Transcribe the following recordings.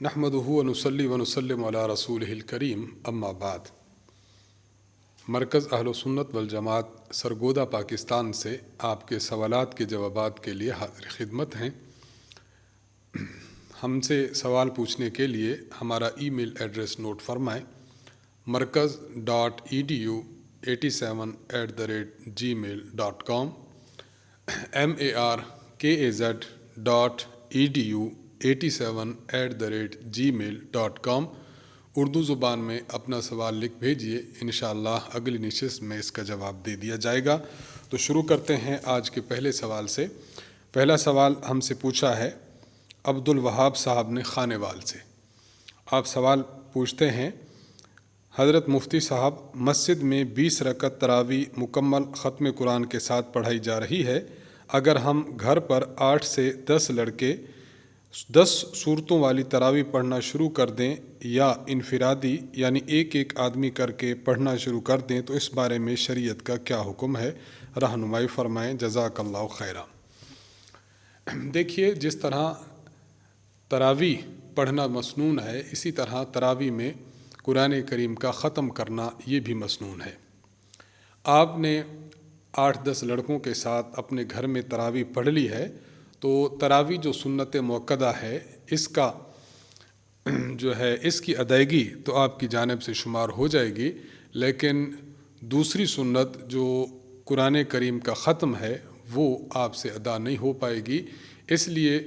نحمدہ ونصلی ونسلم علی رسولہ الکریم اما بعد۔ مرکز اہل سنت والجماعت سرگودا پاکستان سے آپ کے سوالات کے جوابات کے لیے حاضر خدمت ہیں۔ ہم سے سوال پوچھنے کے لیے ہمارا ای میل ایڈریس نوٹ فرمائیں: markaz.edu87@gmail.com markaz.edu87@gmail.com اردو زبان میں اپنا سوال لکھ بھیجیے، انشاءاللہ اگلی نشست میں اس کا جواب دے دیا جائے گا۔ تو شروع کرتے ہیں آج کے پہلے سوال سے۔ پہلا سوال ہم سے پوچھا ہے عبد الوہاب صاحب نے خانیوال سے۔ آپ سوال پوچھتے ہیں: حضرت مفتی صاحب، مسجد میں 20 رکعت تراویح مکمل ختم قرآن کے ساتھ پڑھائی جا رہی ہے۔ اگر ہم گھر پر 8 سے 10 لڑکے 10 صورتوں والی تراویح پڑھنا شروع کر دیں یا انفرادی یعنی ایک ایک آدمی کر کے پڑھنا شروع کر دیں تو اس بارے میں شریعت کا کیا حکم ہے؟ رہنمائی فرمائیں، جزاک اللہ خیرہ۔ دیکھیے، جس طرح تراویح پڑھنا مسنون ہے، اسی طرح تراویح میں قرآن کریم کا ختم کرنا یہ بھی مسنون ہے۔ آپ نے 8-10 لڑکوں کے ساتھ اپنے گھر میں تراویح پڑھ لی ہے تو تراویح جو سنت موقدہ ہے اس کا اس کی ادائیگی تو آپ کی جانب سے شمار ہو جائے گی، لیکن دوسری سنت جو قرآن کریم کا ختم ہے وہ آپ سے ادا نہیں ہو پائے گی۔ اس لیے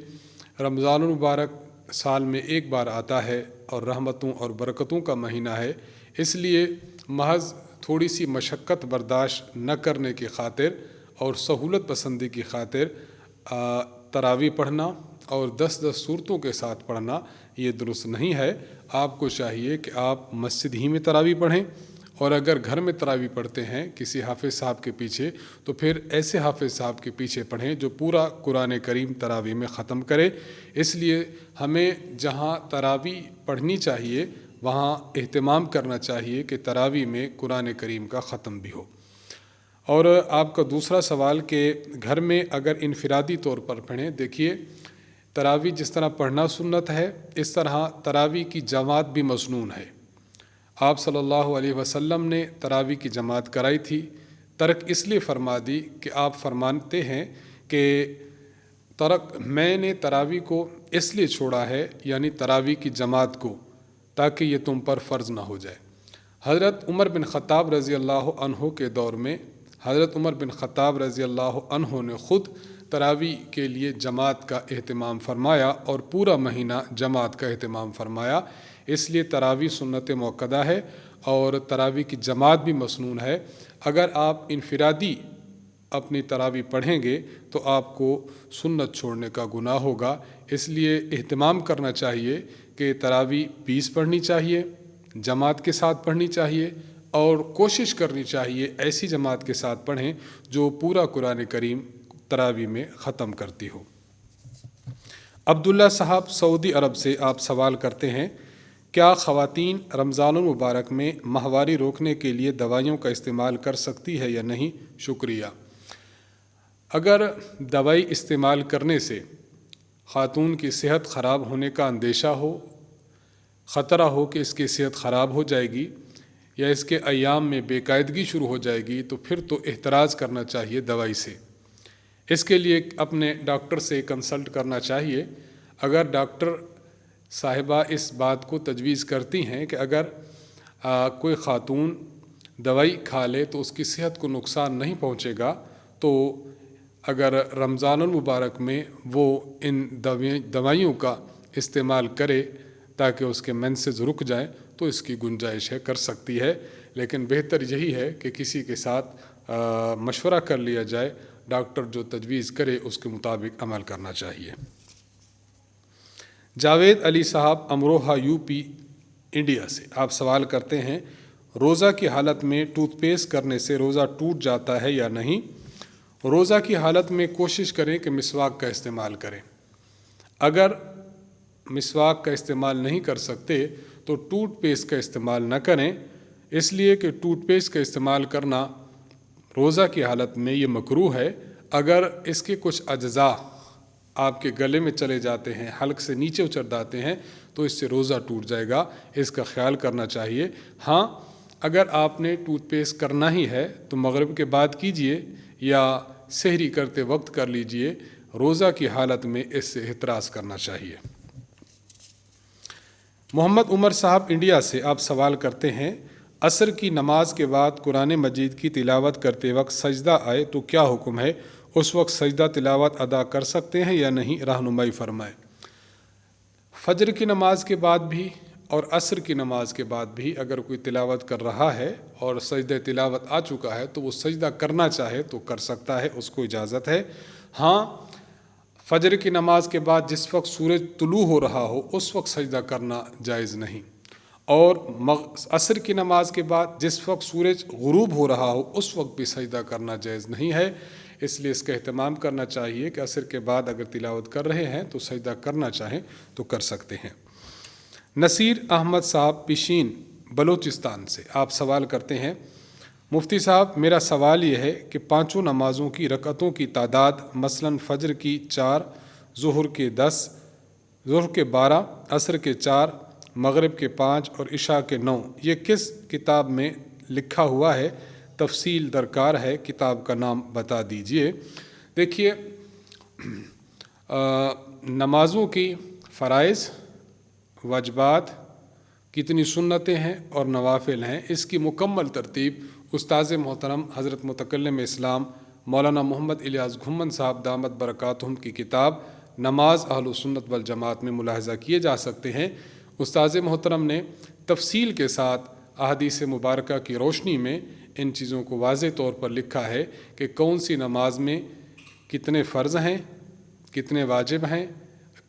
رمضان المبارک سال میں ایک بار آتا ہے اور رحمتوں اور برکتوں کا مہینہ ہے، اس لیے محض تھوڑی سی مشقت برداشت نہ کرنے کی خاطر اور سہولت پسندی کی خاطر تراویح پڑھنا اور 10-10 صورتوں کے ساتھ پڑھنا یہ درست نہیں ہے۔ آپ کو چاہیے کہ آپ مسجد ہی میں تراویح پڑھیں، اور اگر گھر میں تراویح پڑھتے ہیں کسی حافظ صاحب کے پیچھے تو پھر ایسے حافظ صاحب کے پیچھے پڑھیں جو پورا قرآن کریم تراویح میں ختم کرے۔ اس لیے ہمیں جہاں تراویح پڑھنی چاہیے وہاں اہتمام کرنا چاہیے کہ تراویح میں قرآن کریم کا ختم بھی ہو۔ اور آپ کا دوسرا سوال کہ گھر میں اگر انفرادی طور پر پڑھیں، دیکھیے تراویح جس طرح پڑھنا سنت ہے اس طرح تراویح کی جماعت بھی مسنون ہے۔ آپ صلی اللہ علیہ وسلم نے تراویح کی جماعت کرائی تھی، ترک اس لیے فرما دی کہ آپ فرماتے ہیں کہ میں نے تراویح کو اس لیے چھوڑا ہے، یعنی تراویح کی جماعت کو، تاکہ یہ تم پر فرض نہ ہو جائے۔ حضرت عمر بن خطاب رضی اللہ عنہ کے دور میں حضرت عمر بن خطاب رضی اللہ عنہ نے خود تراویح کے لیے جماعت کا اہتمام فرمایا اور پورا مہینہ جماعت کا اہتمام فرمایا۔ اس لیے تراویح سنت موقدہ ہے اور تراویح کی جماعت بھی مسنون ہے۔ اگر آپ انفرادی اپنی تراویح پڑھیں گے تو آپ کو سنت چھوڑنے کا گناہ ہوگا۔ اس لیے اہتمام کرنا چاہیے کہ تراویح 20 پڑھنی چاہیے، جماعت کے ساتھ پڑھنی چاہیے، اور کوشش کرنی چاہیے ایسی جماعت کے ساتھ پڑھیں جو پورا قرآن کریم تراویح میں ختم کرتی ہو۔ عبداللہ صاحب سعودی عرب سے آپ سوال کرتے ہیں: کیا خواتین رمضان المبارک میں ماہواری روکنے کے لیے دوائیوں کا استعمال کر سکتی ہے یا نہیں؟ شکریہ۔ اگر دوائی استعمال کرنے سے خاتون کی صحت خراب ہونے کا اندیشہ ہو، خطرہ ہو کہ اس کی صحت خراب ہو جائے گی یا اس کے ایام میں بے قاعدگی شروع ہو جائے گی تو پھر تو احتراز کرنا چاہیے دوائی سے۔ اس کے لیے اپنے ڈاکٹر سے کنسلٹ کرنا چاہیے۔ اگر ڈاکٹر صاحبہ اس بات کو تجویز کرتی ہیں کہ اگر کوئی خاتون دوائی کھا لے تو اس کی صحت کو نقصان نہیں پہنچے گا، تو اگر رمضان المبارک میں وہ ان دوائیوں کا استعمال کرے تاکہ اس کے مینسز رک جائیں تو اس کی گنجائش ہے، کر سکتی ہے، لیکن بہتر یہی ہے کہ کسی کے ساتھ مشورہ کر لیا جائے، ڈاکٹر جو تجویز کرے اس کے مطابق عمل کرنا چاہیے۔ جاوید علی صاحب امروہہ یوپی انڈیا سے آپ سوال کرتے ہیں: روزہ کی حالت میں ٹوتھ پیسٹ کرنے سے روزہ ٹوٹ جاتا ہے یا نہیں؟ روزہ کی حالت میں کوشش کریں کہ مسواک کا استعمال کریں۔ اگر مسواک کا استعمال نہیں کر سکتے تو ٹوتھ پیسٹ کا استعمال نہ کریں، اس لیے کہ ٹوتھ پیسٹ کا استعمال کرنا روزہ کی حالت میں یہ مکروہ ہے۔ اگر اس کے کچھ اجزاء آپ کے گلے میں چلے جاتے ہیں، حلق سے نیچے اتر جاتے ہیں، تو اس سے روزہ ٹوٹ جائے گا، اس کا خیال کرنا چاہیے۔ ہاں، اگر آپ نے ٹوتھ پیسٹ کرنا ہی ہے تو مغرب کے بعد کیجئے یا سحری کرتے وقت کر لیجئے، روزہ کی حالت میں اس سے احتراز کرنا چاہیے۔ محمد عمر صاحب انڈیا سے آپ سوال کرتے ہیں، عصر کی نماز کے بعد قرآن مجید کی تلاوت کرتے وقت سجدہ آئے تو کیا حکم ہے؟ اس وقت سجدہ تلاوت ادا کر سکتے ہیں یا نہیں؟ رہنمائی فرمائیں۔ فجر کی نماز کے بعد بھی اور عصر کی نماز کے بعد بھی اگر کوئی تلاوت کر رہا ہے اور سجدہ تلاوت آ چکا ہے تو وہ سجدہ کرنا چاہے تو کر سکتا ہے، اس کو اجازت ہے۔ ہاں، فجر کی نماز کے بعد جس وقت سورج طلوع ہو رہا ہو اس وقت سجدہ کرنا جائز نہیں، اور عصر کی نماز کے بعد جس وقت سورج غروب ہو رہا ہو اس وقت بھی سجدہ کرنا جائز نہیں ہے۔ اس لیے اس کا اہتمام کرنا چاہیے کہ عصر کے بعد اگر تلاوت کر رہے ہیں تو سجدہ کرنا چاہیں تو کر سکتے ہیں۔ نصیر احمد صاحب پشین بلوچستان سے آپ سوال کرتے ہیں، مفتی صاحب میرا سوال یہ ہے کہ پانچوں نمازوں کی رکعتوں کی تعداد، مثلاً فجر کی 4، ظہر کے 10، ظہر کے 12، عصر کے 4، مغرب کے 5 اور عشاء کے 9، یہ کس کتاب میں لکھا ہوا ہے؟ تفصیل درکار ہے، کتاب کا نام بتا دیجئے۔ دیکھیے، نمازوں کی فرائض، واجبات، کتنی سنتیں ہیں اور نوافل ہیں، اس کی مکمل ترتیب استاذ محترم حضرت متکلم اسلام مولانا محمد الیاس گھمن صاحب دامت برکاتہم کی کتاب نماز اہل سنت والجماعت میں ملاحظہ کیے جا سکتے ہیں۔ استاذ محترم نے تفصیل کے ساتھ احادیث مبارکہ کی روشنی میں ان چیزوں کو واضح طور پر لکھا ہے کہ کون سی نماز میں کتنے فرض ہیں، کتنے واجب ہیں،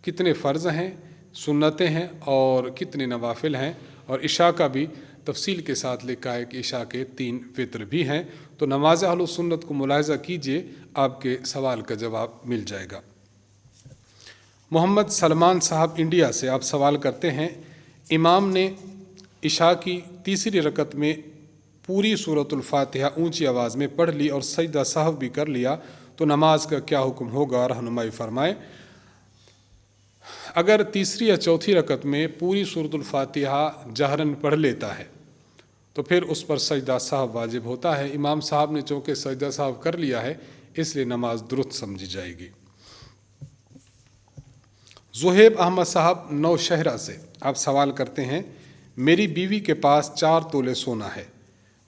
کتنے فرض ہیں، سنتیں ہیں اور کتنے نوافل ہیں، اور عشاء کا بھی تفصیل کے ساتھ لکھا ہے کہ عشاء کے 3 وتر بھی ہیں۔ تو نماز اہل سنت کو ملاحظہ کیجئے، آپ کے سوال کا جواب مل جائے گا۔ محمد سلمان صاحب انڈیا سے آپ سوال کرتے ہیں، امام نے عشاء کی تیسری رکعت میں پوری سورۃ الفاتحہ اونچی آواز میں پڑھ لی اور سجدہ سہو بھی کر لیا تو نماز کا کیا حکم ہوگا؟ رہنمائی فرمائیں۔ اگر تیسری یا چوتھی رکعت میں پوری سورۃ الفاتحہ جہراً پڑھ لیتا ہے تو پھر اس پر سجدہ سہو واجب ہوتا ہے۔ امام صاحب نے چونکہ سجدہ سہو کر لیا ہے اس لیے نماز درست سمجھی جائے گی۔ زہیب احمد صاحب نوشہرہ سے آپ سوال کرتے ہیں، میری بیوی کے پاس 4 تولے سونا ہے،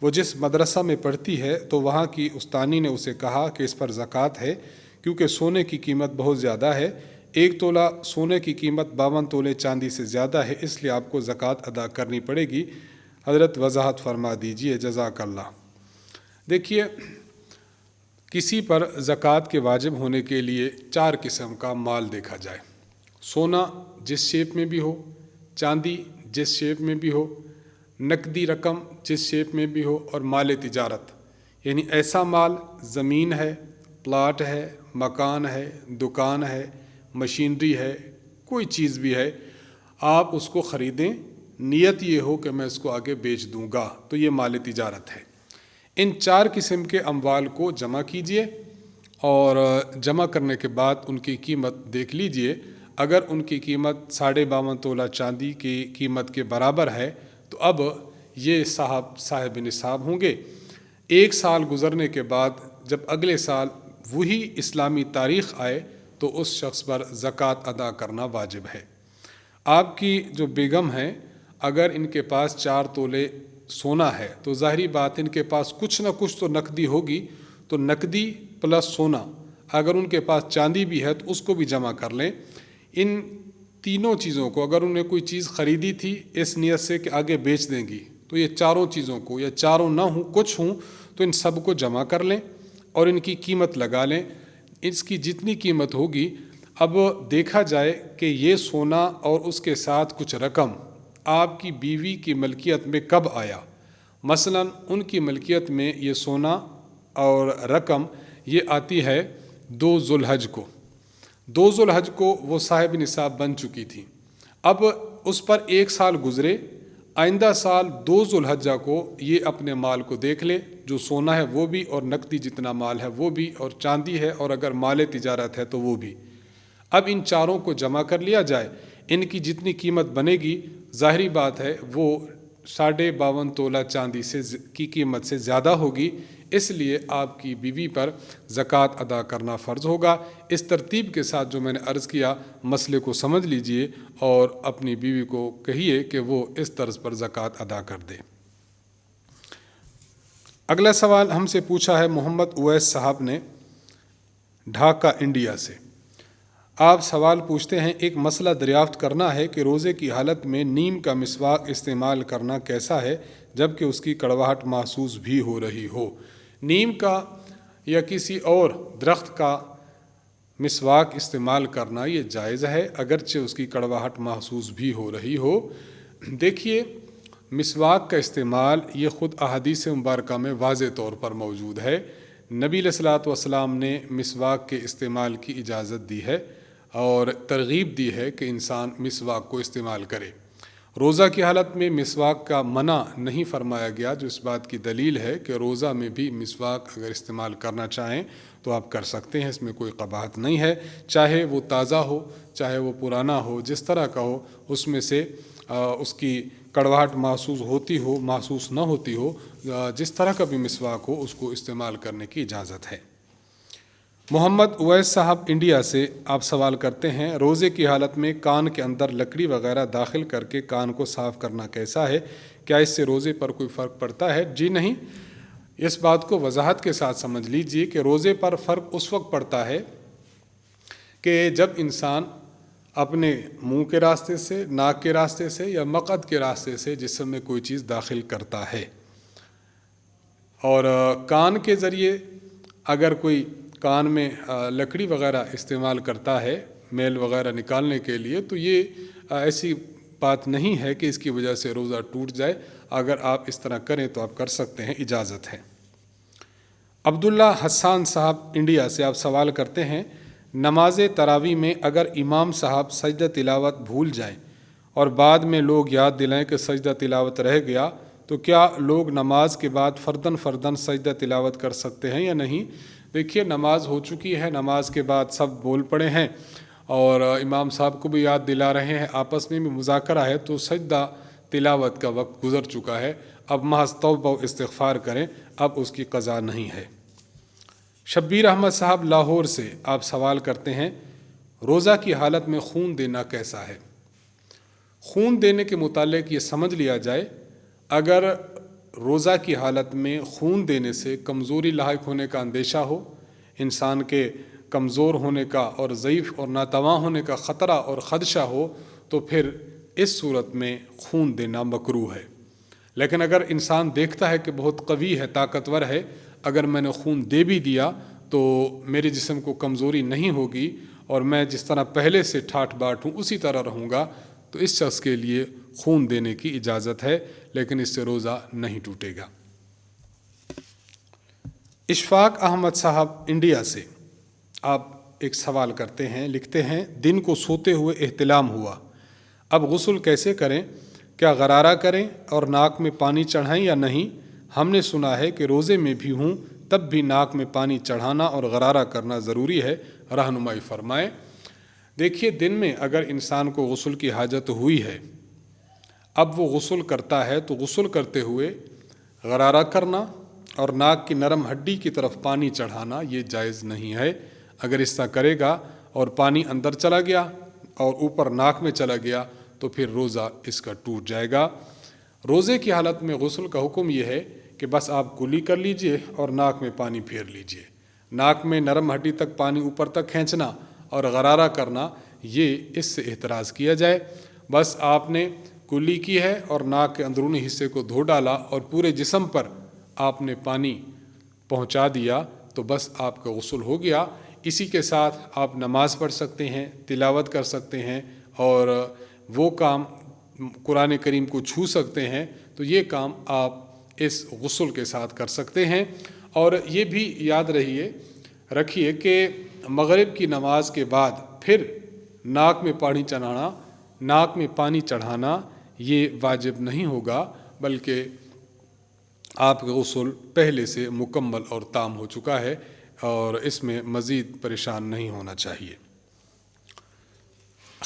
وہ جس مدرسہ میں پڑھتی ہے تو وہاں کی استانی نے اسے کہا کہ اس پر زکوٰۃ ہے کیونکہ سونے کی قیمت بہت زیادہ ہے، 1 تولہ سونے کی قیمت 52 تولے چاندی سے زیادہ ہے، اس لیے آپ کو زکوٰۃ ادا کرنی پڑے گی، حضرت وضاحت فرما دیجئے، جزاک اللہ۔ دیکھیے، کسی پر زکوٰۃ کے واجب ہونے کے لیے 4 قسم کا مال دیکھا جائے، سونا جس شیپ میں بھی ہو، چاندی جس شیپ میں بھی ہو، نقدی رقم جس شیپ میں بھی ہو، اور مال تجارت، یعنی ایسا مال، زمین ہے، پلاٹ ہے، مکان ہے، دکان ہے، مشینری ہے، کوئی چیز بھی ہے، آپ اس کو خریدیں، نیت یہ ہو کہ میں اس کو آگے بیچ دوں گا، تو یہ مال تجارت ہے۔ ان 4 قسم کے اموال کو جمع کیجئے اور جمع کرنے کے بعد ان کی قیمت دیکھ لیجئے، اگر ان کی قیمت 52.5 تولہ چاندی کی قیمت کے برابر ہے تو اب یہ صاحب نصاب ہوں گے۔ 1 سال گزرنے کے بعد جب اگلے سال وہی اسلامی تاریخ آئے تو اس شخص پر زکوٰۃ ادا کرنا واجب ہے۔ آپ کی جو بیگم ہیں، اگر ان کے پاس 4 تولے سونا ہے تو ظاہری بات ان کے پاس کچھ نہ کچھ تو نقدی ہوگی، تو نقدی پلس سونا، اگر ان کے پاس چاندی بھی ہے تو اس کو بھی جمع کر لیں۔ ان تینوں چیزوں کو، اگر انہیں کوئی چیز خریدی تھی اس نیت سے کہ آگے بیچ دیں گی، تو یہ چاروں چیزوں کو، یا چاروں نہ ہوں کچھ ہوں، تو ان سب کو جمع کر لیں اور ان کی قیمت لگا لیں۔ اس کی جتنی قیمت ہوگی، اب دیکھا جائے کہ یہ سونا اور اس کے ساتھ کچھ رقم آپ کی بیوی کی ملکیت میں کب آیا۔ مثلاً ان کی ملکیت میں یہ سونا اور رقم یہ آتی ہے 2 ذوالحج کو، 2 ذوالحج کو وہ صاحب نصاب بن چکی تھی، اب اس پر 1 سال گزرے، آئندہ سال 2 ذوالحجہ کو یہ اپنے مال کو دیکھ لے، جو سونا ہے وہ بھی اور نقدی جتنا مال ہے وہ بھی اور چاندی ہے اور اگر مال تجارت ہے تو وہ بھی۔ اب ان چاروں کو جمع کر لیا جائے، ان کی جتنی قیمت بنے گی ظاہری بات ہے وہ 52.5 تولہ چاندی کی قیمت سے زیادہ ہوگی، اس لیے آپ کی بیوی پر زکوٰۃ ادا کرنا فرض ہوگا۔ اس ترتیب کے ساتھ جو میں نے عرض کیا مسئلے کو سمجھ لیجئے اور اپنی بیوی کو کہیے کہ وہ اس طرز پر زکوٰۃ ادا کر دے۔ اگلا سوال ہم سے پوچھا ہے محمد اویس صاحب نے ڈھاکہ انڈیا سے۔ آپ سوال پوچھتے ہیں ایک مسئلہ دریافت کرنا ہے کہ روزے کی حالت میں نیم کا مسواک استعمال کرنا کیسا ہے جبکہ اس کی کڑواہٹ محسوس بھی ہو رہی ہو۔ نیم کا یا کسی اور درخت کا مسواک استعمال کرنا یہ جائز ہے اگرچہ اس کی کڑواہٹ محسوس بھی ہو رہی ہو۔ دیکھیے مسواک کا استعمال یہ خود احادیث مبارکہ میں واضح طور پر موجود ہے۔ نبی علیہ الصلوۃ والسلام نے مسواک کے استعمال کی اجازت دی ہے اور ترغیب دی ہے کہ انسان مسواک کو استعمال کرے۔ روزہ کی حالت میں مسواک کا منع نہیں فرمایا گیا، جو اس بات کی دلیل ہے کہ روزہ میں بھی مسواک اگر استعمال کرنا چاہیں تو آپ کر سکتے ہیں، اس میں کوئی قباحت نہیں ہے، چاہے وہ تازہ ہو چاہے وہ پرانا ہو، جس طرح کا ہو اس میں سے اس کی کڑواہٹ محسوس ہوتی ہو محسوس نہ ہوتی ہو، جس طرح کا بھی مسواک ہو اس کو استعمال کرنے کی اجازت ہے۔ محمد اویس صاحب انڈیا سے آپ سوال کرتے ہیں روزے کی حالت میں کان کے اندر لکڑی وغیرہ داخل کر کے کان کو صاف کرنا کیسا ہے، کیا اس سے روزے پر کوئی فرق پڑتا ہے؟ جی نہیں، اس بات کو وضاحت کے ساتھ سمجھ لیجئے کہ روزے پر فرق اس وقت پڑتا ہے کہ جب انسان اپنے منہ کے راستے سے، ناک کے راستے سے یا مقعد کے راستے سے جسم میں کوئی چیز داخل کرتا ہے، اور کان کے ذریعے اگر کوئی کان میں لکڑی وغیرہ استعمال کرتا ہے میل وغیرہ نکالنے کے لیے، تو یہ ایسی بات نہیں ہے کہ اس کی وجہ سے روزہ ٹوٹ جائے۔ اگر آپ اس طرح کریں تو آپ کر سکتے ہیں، اجازت ہے۔ عبداللہ حسان صاحب انڈیا سے آپ سوال کرتے ہیں نماز تراویح میں اگر امام صاحب سجدہ تلاوت بھول جائیں اور بعد میں لوگ یاد دلائیں کہ سجدہ تلاوت رہ گیا، تو کیا لوگ نماز کے بعد فرداً سجدہ تلاوت کر سکتے ہیں یا نہیں؟ دیکھیے نماز ہو چکی ہے، نماز کے بعد سب بول پڑے ہیں اور امام صاحب کو بھی یاد دلا رہے ہیں، آپس میں بھی مذاکرہ ہے، تو سجدہ تلاوت کا وقت گزر چکا ہے، اب محض توبہ و استغفار کریں، اب اس کی قضا نہیں ہے۔ شبیر احمد صاحب لاہور سے آپ سوال کرتے ہیں روزہ کی حالت میں خون دینا کیسا ہے؟ خون دینے کے متعلق یہ سمجھ لیا جائے اگر روزہ کی حالت میں خون دینے سے کمزوری لاحق ہونے کا اندیشہ ہو، انسان کے کمزور ہونے کا اور ضعیف اور ناتواں ہونے کا خطرہ اور خدشہ ہو، تو پھر اس صورت میں خون دینا مکروہ ہے۔ لیکن اگر انسان دیکھتا ہے کہ بہت قوی ہے، طاقتور ہے، اگر میں نے خون دے بھی دیا تو میرے جسم کو کمزوری نہیں ہوگی اور میں جس طرح پہلے سے ٹھاٹھ باٹھ ہوں اسی طرح رہوں گا، تو اس شخص کے لیے خون دینے کی اجازت ہے، لیکن اس سے روزہ نہیں ٹوٹے گا۔ اشفاق احمد صاحب انڈیا سے آپ ایک سوال کرتے ہیں، لکھتے ہیں دن کو سوتے ہوئے احتلام ہوا، اب غسل کیسے کریں؟ کیا غرارہ کریں اور ناک میں پانی چڑھائیں یا نہیں؟ ہم نے سنا ہے کہ روزے میں بھی ہوں تب بھی ناک میں پانی چڑھانا اور غرارہ کرنا ضروری ہے، رہنمائی فرمائیں۔ دیکھیے دن میں اگر انسان کو غسل کی حاجت ہوئی ہے، اب وہ غسل کرتا ہے تو غسل کرتے ہوئے غرارہ کرنا اور ناک کی نرم ہڈی کی طرف پانی چڑھانا یہ جائز نہیں ہے۔ اگر اس طرح کرے گا اور پانی اندر چلا گیا اور اوپر ناک میں چلا گیا تو پھر روزہ اس کا ٹوٹ جائے گا۔ روزے کی حالت میں غسل کا حکم یہ ہے کہ بس آپ کلی کر لیجئے اور ناک میں پانی پھیر لیجئے۔ ناک میں نرم ہڈی تک پانی اوپر تک کھینچنا اور غرارہ کرنا یہ اس سے احتراز کیا جائے۔ بس آپ نے کلی کی ہے اور ناک کے اندرونی حصے کو دھو ڈالا اور پورے جسم پر آپ نے پانی پہنچا دیا تو بس آپ کا غسل ہو گیا۔ اسی کے ساتھ آپ نماز پڑھ سکتے ہیں، تلاوت کر سکتے ہیں اور وہ کام قرآن کریم کو چھو سکتے ہیں، تو یہ کام آپ اس غسل کے ساتھ کر سکتے ہیں۔ اور یہ بھی یاد رکھیے کہ مغرب کی نماز کے بعد پھر ناک میں پانی چڑھانا یہ واجب نہیں ہوگا، بلکہ آپ کا غسل پہلے سے مکمل اور تام ہو چکا ہے اور اس میں مزید پریشان نہیں ہونا چاہیے۔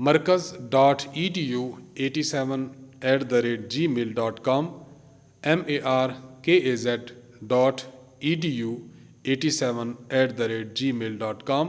markaz.edu87@gmail.com, markaz.edu87@gmail.com।